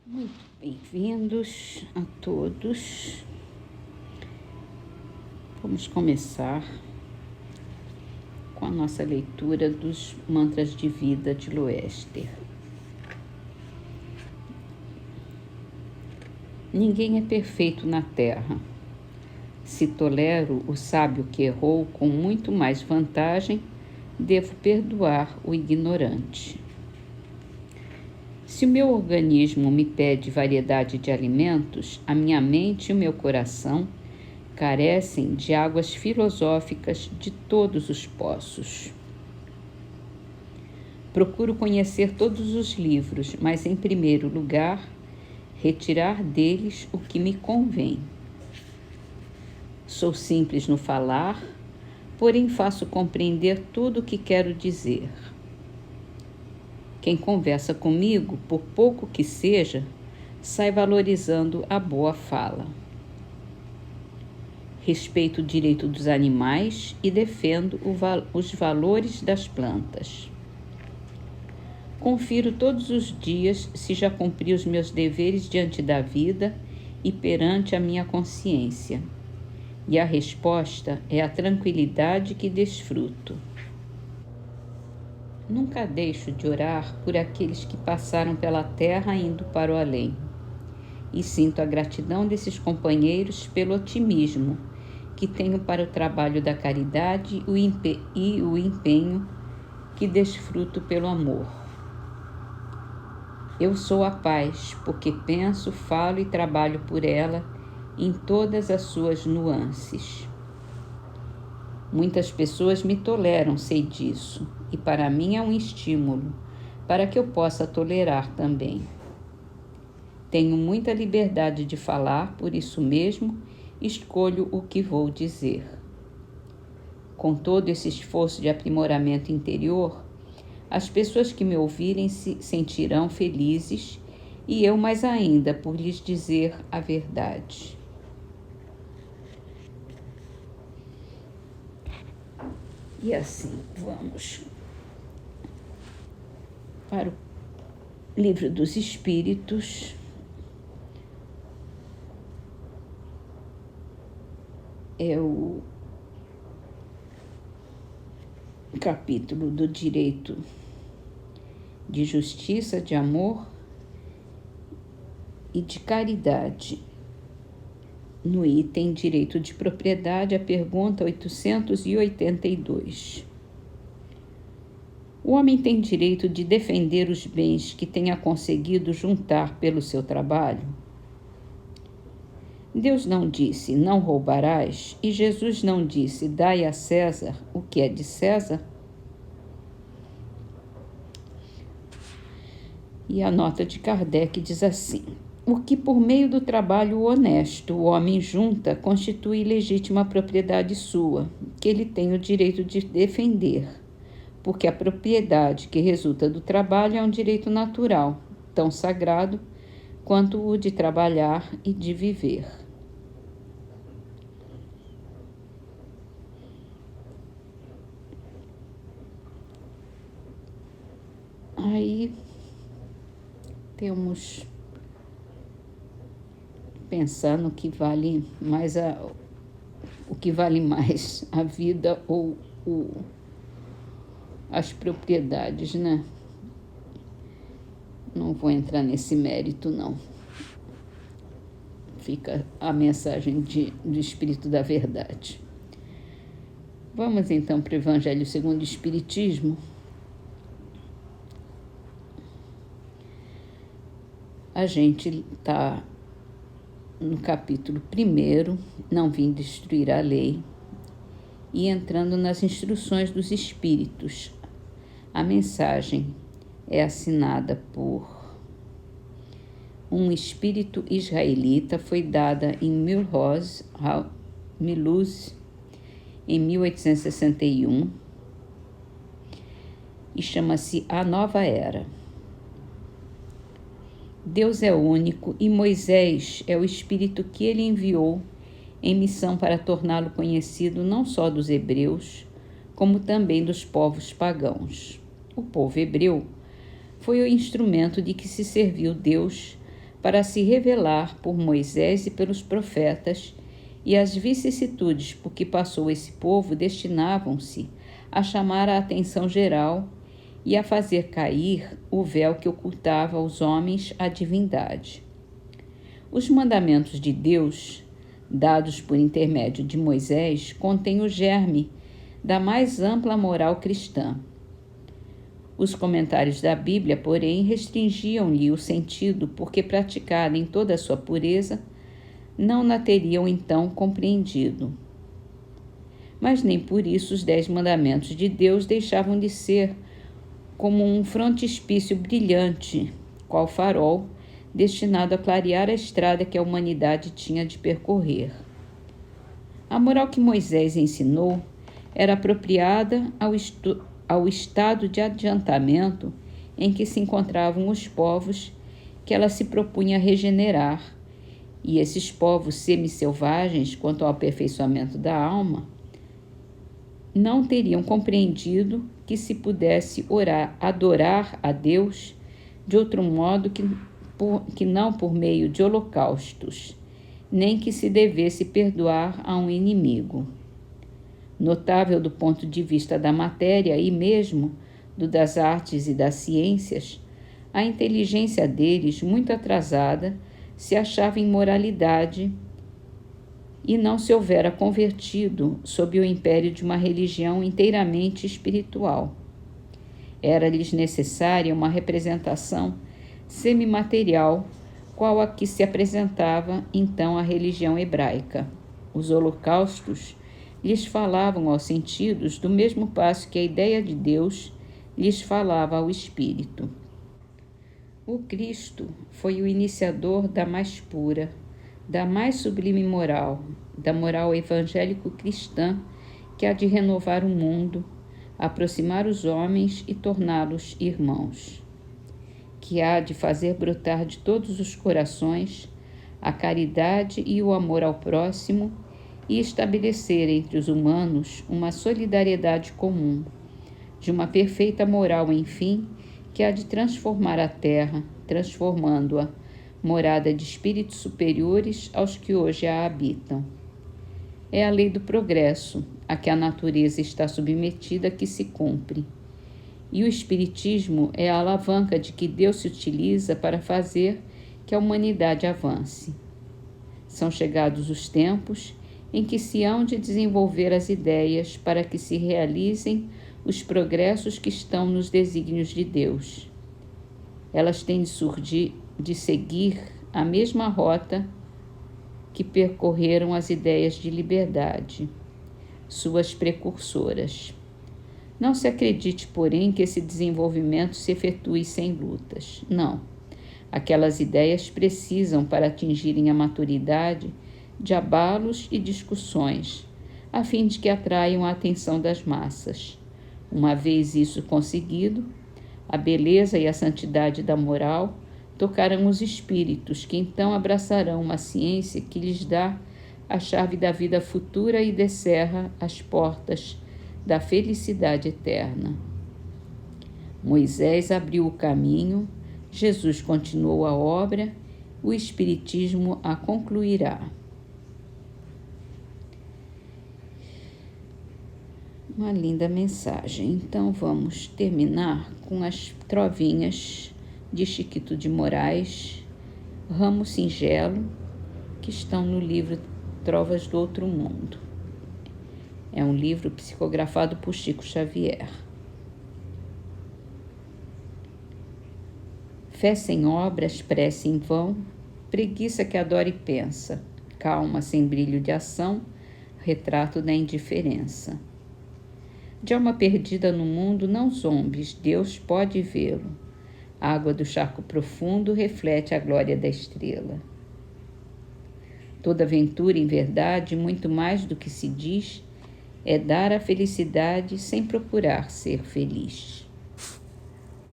Muito bem-vindos a todos. Vamos começar com a nossa leitura dos mantras de vida de Loester. Ninguém é perfeito na Terra. Se tolero o sábio que errou com muito mais vantagem, devo perdoar o ignorante. Se o meu organismo me pede variedade de alimentos, a minha mente e o meu coração carecem de águas filosóficas de todos os poços. Procuro conhecer todos os livros, mas, em primeiro lugar, retirar deles o que me convém. Sou simples no falar, porém faço compreender tudo o que quero dizer. Quem conversa comigo, por pouco que seja, sai valorizando a boa fala. Respeito o direito dos animais e defendo os valores das plantas. Confiro todos os dias se já cumpri os meus deveres diante da vida e perante a minha consciência. E a resposta é a tranquilidade que desfruto. Nunca deixo de orar por aqueles que passaram pela terra indo para o além. E sinto a gratidão desses companheiros pelo otimismo que tenho para o trabalho da caridade e o empenho que desfruto pelo amor. Eu sou a paz, porque penso, falo e trabalho por ela em todas as suas nuances. Muitas pessoas me toleram, sei disso, e para mim é um estímulo, para que eu possa tolerar também. Tenho muita liberdade de falar, por isso mesmo escolho o que vou dizer. Com todo esse esforço de aprimoramento interior, as pessoas que me ouvirem se sentirão felizes e eu mais ainda por lhes dizer a verdade. E assim, vamos para o Livro dos Espíritos, é o capítulo do direito de justiça, de amor e de caridade. No item direito de propriedade, a pergunta 882. O homem tem direito de defender os bens que tenha conseguido juntar pelo seu trabalho? Deus não disse, não roubarás, e Jesus não disse, dai a César o que é de César? E a nota de Kardec diz assim: o que por meio do trabalho honesto o homem junta constitui legítima propriedade sua, que ele tem o direito de defender, porque a propriedade que resulta do trabalho é um direito natural, tão sagrado quanto o de trabalhar e de viver. Aí temos pensar no que vale mais o que vale mais, a vida ou as propriedades, né? Não vou entrar nesse mérito, não. Fica a mensagem do Espírito da Verdade. Vamos então para o Evangelho segundo o Espiritismo. A gente está no capítulo 1, não vim destruir a lei, e entrando nas instruções dos Espíritos. A mensagem é assinada por um espírito israelita, foi dada em Mulhouse, em 1861, e chama-se A Nova Era. Deus é único e Moisés é o Espírito que ele enviou em missão para torná-lo conhecido não só dos hebreus, como também dos povos pagãos. O povo hebreu foi o instrumento de que se serviu Deus para se revelar por Moisés e pelos profetas, e as vicissitudes por que passou esse povo destinavam-se a chamar a atenção geral e a fazer cair o véu que ocultava aos homens a divindade. Os mandamentos de Deus, dados por intermédio de Moisés, contêm o germe da mais ampla moral cristã. Os comentários da Bíblia, porém, restringiam-lhe o sentido porque, praticada em toda a sua pureza, não na teriam então compreendido. Mas nem por isso os 10 mandamentos de Deus deixavam de ser como um frontispício brilhante, qual farol, destinado a clarear a estrada que a humanidade tinha de percorrer. A moral que Moisés ensinou era apropriada ao estado de adiantamento em que se encontravam os povos que ela se propunha regenerar, e esses povos semi-selvagens, quanto ao aperfeiçoamento da alma, não teriam compreendido que se pudesse adorar a Deus de outro modo que não por meio de holocaustos, nem que se devesse perdoar a um inimigo. Notável do ponto de vista da matéria e mesmo do das artes e das ciências, a inteligência deles, muito atrasada, se achava em moralidade e não se houvera convertido sob o império de uma religião inteiramente espiritual. Era-lhes necessária uma representação semimaterial, qual a que se apresentava então a religião hebraica. Os holocaustos lhes falavam aos sentidos do mesmo passo que a ideia de Deus lhes falava ao espírito. O Cristo foi o iniciador da mais pura, da mais sublime moral, da moral evangélico-cristã que há de renovar o mundo, aproximar os homens e torná-los irmãos, que há de fazer brotar de todos os corações a caridade e o amor ao próximo e estabelecer entre os humanos uma solidariedade comum, de uma perfeita moral, enfim, que há de transformar a terra, transformando-a morada de espíritos superiores aos que hoje a habitam. É a lei do progresso, a que a natureza está submetida, que se cumpre. E o Espiritismo é a alavanca de que Deus se utiliza para fazer que a humanidade avance. São chegados os tempos em que se hão de desenvolver as ideias para que se realizem os progressos que estão nos desígnios de Deus. Elas têm de seguir a mesma rota que percorreram as ideias de liberdade, suas precursoras. Não se acredite, porém, que esse desenvolvimento se efetue sem lutas. Não. Aquelas ideias precisam, para atingirem a maturidade, de abalos e discussões, a fim de que atraiam a atenção das massas. Uma vez isso conseguido, a beleza e a santidade da moral tocarão os espíritos, que então abraçarão uma ciência que lhes dá a chave da vida futura e descerra as portas da felicidade eterna. Moisés abriu o caminho, Jesus continuou a obra, o Espiritismo a concluirá. Uma linda mensagem. Então vamos terminar com as trovinhas de Chiquito de Moraes, Ramo Singelo, que estão no livro Trovas do Outro Mundo. É um livro psicografado por Chico Xavier. Fé sem obras, prece em vão, preguiça que adora e pensa, calma sem brilho de ação, retrato da indiferença. De alma perdida no mundo, não zombes, Deus pode vê-lo. A água do charco profundo reflete a glória da estrela. Toda aventura, em verdade, muito mais do que se diz, é dar a felicidade sem procurar ser feliz.